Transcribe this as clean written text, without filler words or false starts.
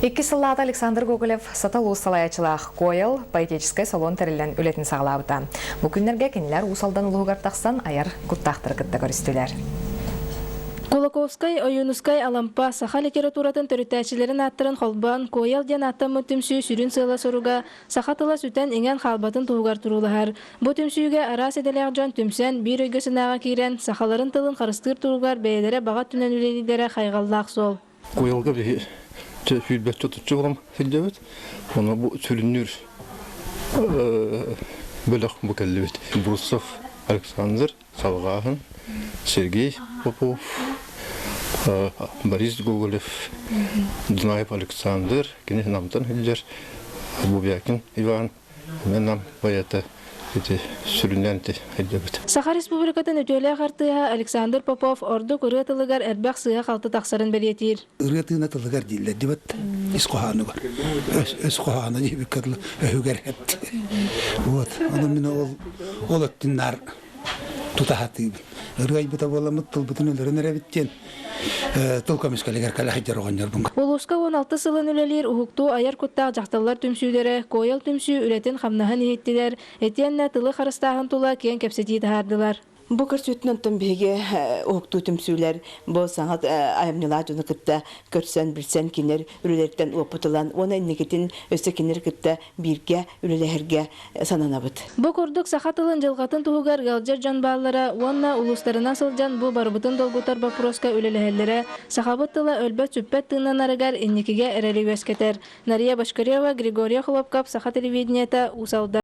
Икки сыллаат Александр Гоголев саталуу салаячылах коел поэтический салон терилен үлетін сағалабыта. Бу күннерге кенилер усалдан улугар тақсан аяр куттақтыр кытта көрістілер. Кулаковскай, Оюнускай, Алампа, Саха литературатын төрүттәчилерин аттырын холбан, коял ден аттамы түмсүү сүрін сыйла соруга, Саха тыла сүтен еңен халбатын туғар турулахар. Бу түмсүүге арас эделек жан түмсен бир өйгөсінага кирен, Сахаларын тылын қарыстыр туругар бәйдері бағат түнен үлелидері қайғаллақ сол. Коялга фидбэк tutuşu olan fildet. Ona bu sürünür bölük bu kellevet. Brusov, Alexander, Salgahın, Sergey Popov, Boris Gogolev, Dunayev Alexander, gene namtan hiller. Bu yakin Ivan, menam bayata sürünenti hiller. Saha Respublikатын өтөлі қартыға Александр Попов орды ұрытылығар әрбәқ сыға қалты тақсарын бәлетер. Ұрытығына тылығар дейлер дебет, ісқоғаны бар. Ісқоғаны дебек кәділі өйгер әпті. Оның мені ол өттінлар тұтағаты. Ұрғай бұта боламыд тұлбытын өлірін әрәбіттен. Тұлқамескалегер кәлі хайдар оғандар бұнға. Олуска 16 сылын үлелер ұхуқту аяр құттақ жақталар түмсүүдері, коял түмсүү үлетін қамнахан ехеттілер, әтенне тылы қарыстағын тұла кен кәпсеті тағардылар. Бу көрсөтүнөн беге окту түмсүлөр бу саңат айымнылар жуну кытта көрсөн билсен кинер үрөлөрдөн опутулан оны негетин өсө кинер кытта бирге үрөлөргө сананабыт. Бу кордук сахатылын жылгатын тугар галжар жанбаалара онна улустарына сылжан бу барбытын долгутар бапроска үлелехеллере сахабыттыла өлбөт сүппет тыынан арыгар инникиге эрелибескетер. Нария Башкарева, Григория Хлопкап, Саха телевидениета, Усалда.